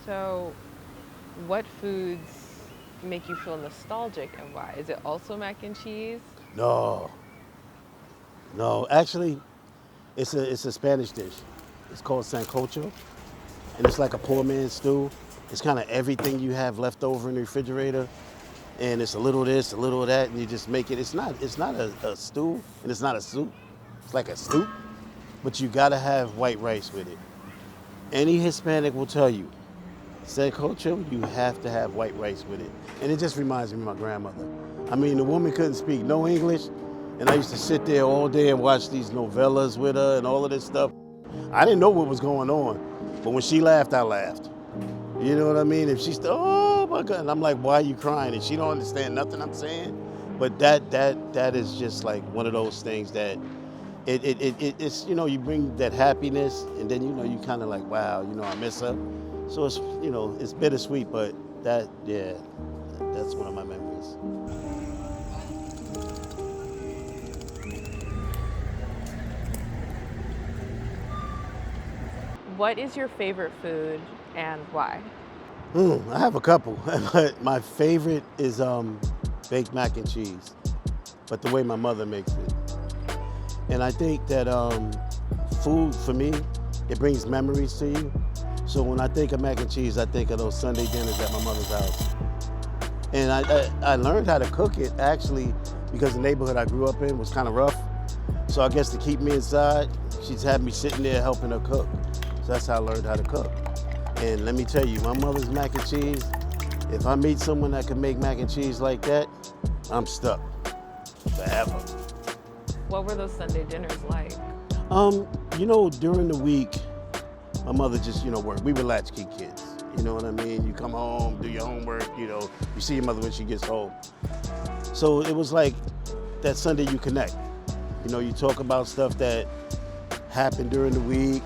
So, what foods make you feel nostalgic and why? Is it also mac and cheese? No, no. Actually, it's a Spanish dish. It's called sancocho, and it's like a poor man's stew. It's kind of everything you have left over in the refrigerator, and it's a little of this, a little of that, and you just make it. It's not a stew, and it's not a soup. It's like a soup, but you gotta have white rice with it. Any Hispanic will tell you, sancocho, you have to have white rice with it. And it just reminds me of my grandmother. I mean, the woman couldn't speak no English, and I used to sit there all day and watch these novellas with her and all of this stuff. I didn't know what was going on, but when she laughed, I laughed. You know what I mean? If she's, oh my God, and I'm like, why are you crying? And she don't understand nothing I'm saying. But that is just like one of those things that it's, you bring that happiness, and then, you kind of like, wow, I miss her. So it's, it's bittersweet, but yeah, that's one of my memories. What is your favorite food and why? I have a couple, but my favorite is baked mac and cheese, but the way my mother makes it. And I think that food, for me, it brings memories to you. So when I think of mac and cheese, I think of those Sunday dinners at my mother's house. And I learned how to cook it, actually, because the neighborhood I grew up in was kind of rough. So I guess to keep me inside, she's had me sitting there helping her cook. So that's how I learned how to cook. And let me tell you, my mother's mac and cheese, if I meet someone that can make mac and cheese like that, I'm stuck forever. What were those Sunday dinners like? During the week, my mother just, worked. We were latchkey kids. You know what I mean? You come home, do your homework, you see your mother when she gets home. So it was like that Sunday you connect. You talk about stuff that happened during the week,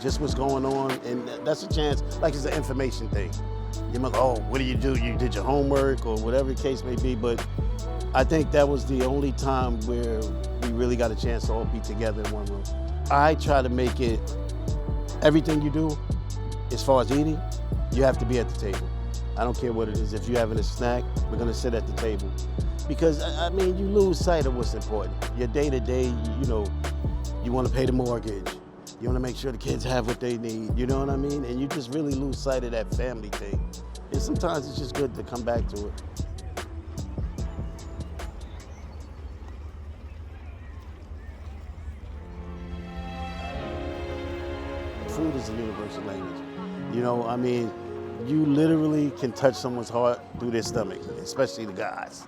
just what's going on. And that's a chance, like it's an information thing. Your mother, oh, what do? You did your homework or whatever the case may be. But I think that was the only time where we really got a chance to all be together in one room. I try to make it, everything you do, as far as eating, you have to be at the table. I don't care what it is. If you're having a snack, we're gonna sit at the table. Because, you lose sight of what's important. Your day-to-day, you wanna pay the mortgage. You wanna make sure the kids have what they need, you know what I mean? And you just really lose sight of that family thing. And sometimes it's just good to come back to it. Food is a universal language. You literally can touch someone's heart through their stomach, especially the guys.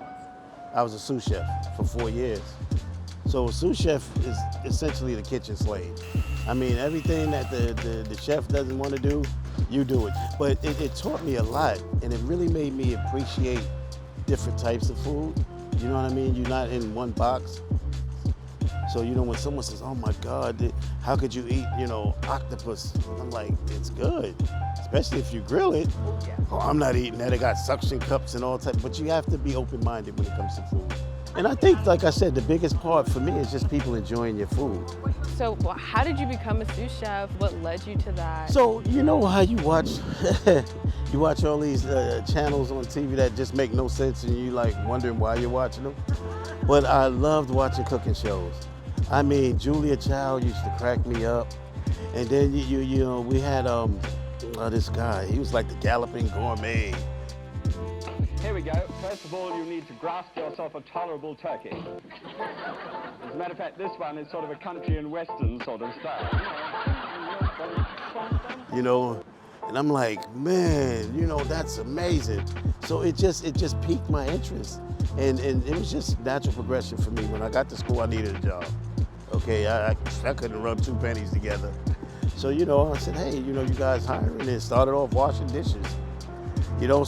I was a sous chef for 4 years. So a sous chef is essentially the kitchen slave. Everything that the chef doesn't want to do, you do it. But it taught me a lot, and it really made me appreciate different types of food. You know what I mean? You're not in one box. So, when someone says, oh my God, how could you eat, octopus? I'm like, it's good, especially if you grill it. Yeah. Oh, I'm not eating that. It got suction cups and all type, but you have to be open-minded when it comes to food. And I think, like I said, the biggest part for me is just people enjoying your food. So, how did you become a sous chef? What led you to that? So, you know how you watch, you watch all these channels on TV that just make no sense, and you like wondering why you're watching them? But I loved watching cooking shows. Julia Child used to crack me up. And then, we had this guy. He was like the Galloping Gourmet. Here we go. First of all, you need to grasp yourself a tolerable turkey. As a matter of fact, this one is sort of a country and western sort of style. And I'm like, man, that's amazing. So it just piqued my interest. And it was just natural progression for me. When I got to school, I needed a job. Okay, I couldn't rub two pennies together. So, I said, hey, you guys hiring? And started off washing dishes.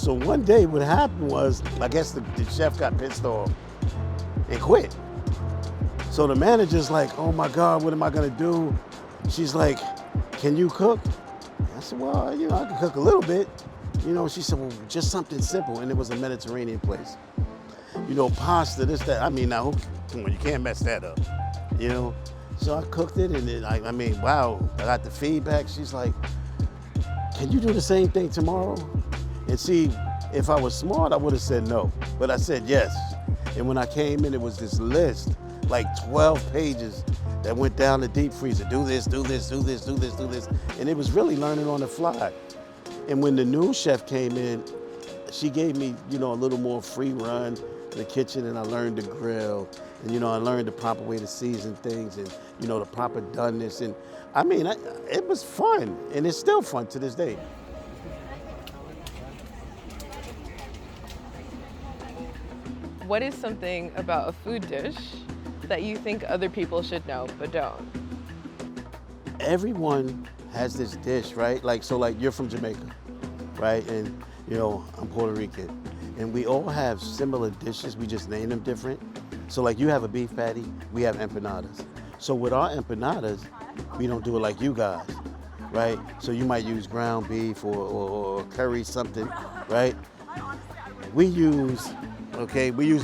So one day what happened was, I guess the chef got pissed off and quit. So the manager's like, oh my God, what am I gonna do? She's like, can you cook? I said, well, I can cook a little bit. She said, well, just something simple. And it was a Mediterranean place. Pasta, this, that. Now, come on, you can't mess that up, So I cooked it, and then, wow, I got the feedback. She's like, can you do the same thing tomorrow? And see, if I was smart, I would have said no. But I said yes. And when I came in, it was this list, like 12 pages that went down the deep freezer. Do this, do this, do this, do this, do this. And it was really learning on the fly. And when the new chef came in, she gave me, a little more free run in the kitchen, and I learned to grill. And, I learned the proper way to season things and, the proper doneness. And I mean, it was fun, and it's still fun to this day. What is something about a food dish that you think other people should know but don't? Everyone has this dish, right? Like you're from Jamaica, right? And, I'm Puerto Rican. And we all have similar dishes, we just name them different. So like you have a beef patty, we have empanadas. So with our empanadas, we don't do it like you guys, right? So you might use ground beef or curry something, right? We use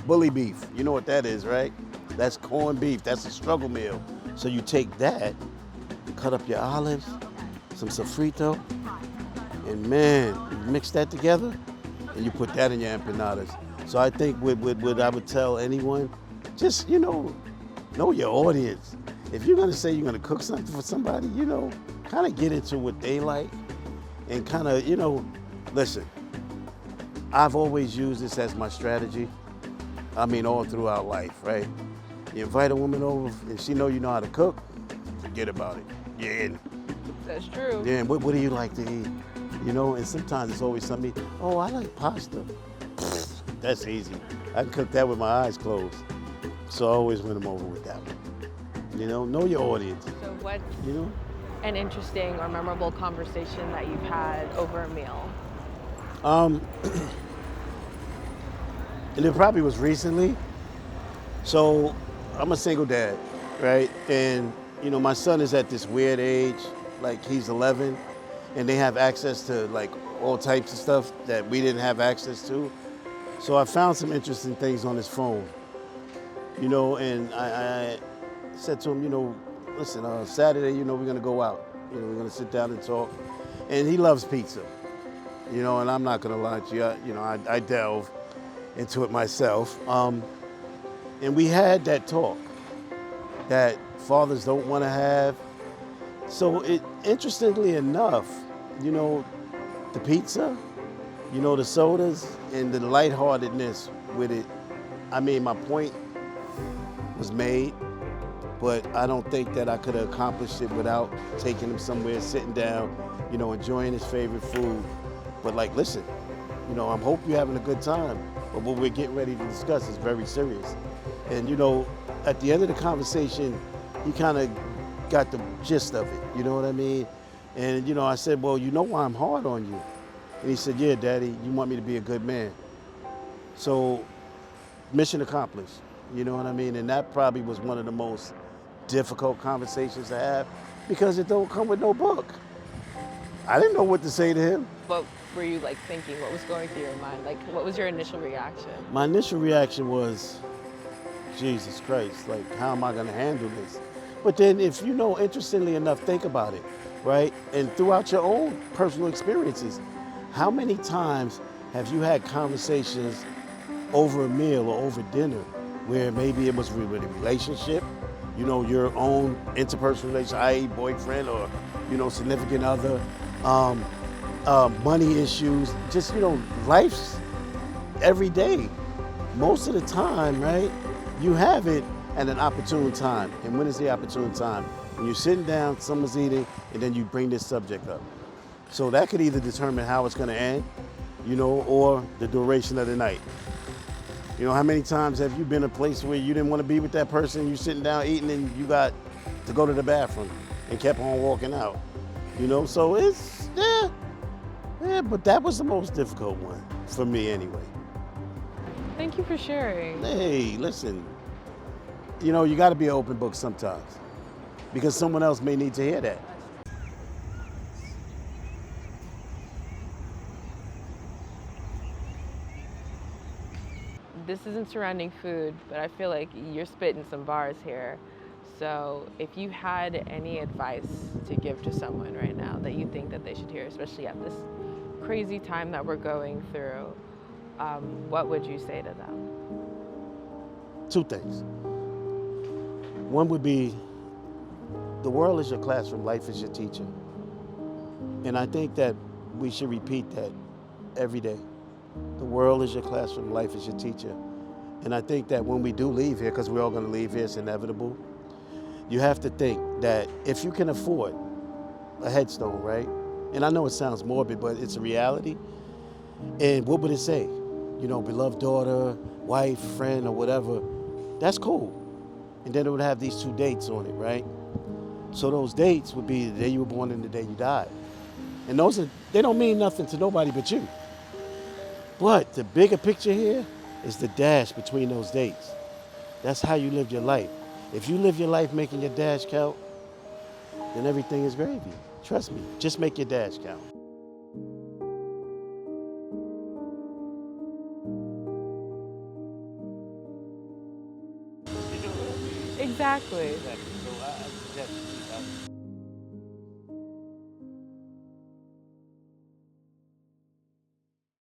bully beef. You know what that is, right? That's corned beef, that's a struggle meal. So you take that, cut up your olives, some sofrito, and man, you mix that together, and you put that in your empanadas. So I think what I would tell anyone, just, know your audience. If you're gonna say you're gonna cook something for somebody, kind of get into what they like, and kind of, listen, I've always used this as my strategy. I mean, all throughout life, right? You invite a woman over and she know you know how to cook, forget about it. You're in. That's true. Yeah, and what do you like to eat? And sometimes it's always something, oh, I like pasta. That's easy. I can cook that with my eyes closed. So I always win them over with that one. Know your audience. So what's an interesting or memorable conversation that you've had over a meal? And it probably was recently. So I'm a single dad, right? And, my son is at this weird age, like he's 11, and they have access to like all types of stuff that we didn't have access to. So I found some interesting things on his phone, and I said to him, listen, Saturday, we're gonna go out. We're gonna sit down and talk. And he loves pizza, and I'm not gonna lie to you, I delve into it myself. And we had that talk that fathers don't wanna have. So interestingly enough, the pizza, the sodas and the lightheartedness with it, I mean, my point was made, but I don't think that I could have accomplished it without taking him somewhere, sitting down, enjoying his favorite food. But like, listen, I hope you're having a good time, but what we're getting ready to discuss is very serious. And, at the end of the conversation, he kind of got the gist of it, you know what I mean? And, I said, well, why I'm hard on you? And he said, yeah, Daddy, you want me to be a good man. So, mission accomplished, you know what I mean? And that probably was one of the most difficult conversations to have because it don't come with no book. I didn't know what to say to him. What were you thinking? What was going through your mind? What was your initial reaction? My initial reaction was, Jesus Christ, how am I gonna handle this? But then if interestingly enough, think about it, right? And throughout your own personal experiences, how many times have you had conversations over a meal or over dinner where maybe it was with a relationship, your own interpersonal relationship, i.e. boyfriend or, significant other, money issues, just, life's every day. Most of the time, right, you have it at an opportune time. And when is the opportune time? When you're sitting down, someone's eating, and then you bring this subject up. So that could either determine how it's gonna end, or the duration of the night. How many times have you been in a place where you didn't want to be with that person, you're sitting down eating and you got to go to the bathroom and kept on walking out? So it's, but that was the most difficult one for me anyway. Thank you for sharing. Hey, listen, you gotta be an open book sometimes because someone else may need to hear that. This isn't surrounding food, but I feel like you're spitting some bars here. So if you had any advice to give to someone right now that you think that they should hear, especially at this crazy time that we're going through, what would you say to them? Two things. One would be, the world is your classroom, life is your teacher. And I think that we should repeat that every day. The world is your classroom, life is your teacher. And I think that when we do leave here, because we're all going to leave here, it's inevitable, you have to think that if you can afford a headstone, right? And I know it sounds morbid, but it's a reality. And what would it say? You know, beloved daughter, wife, friend, or whatever. That's cool. And then it would have these two dates on it, right? So those dates would be the day you were born and the day you died. And they don't mean nothing to nobody but you. But the bigger picture here is the dash between those dates. That's how you live your life. If you live your life making your dash count, then everything is gravy. Trust me, just make your dash count. Exactly. Exactly. So I suggest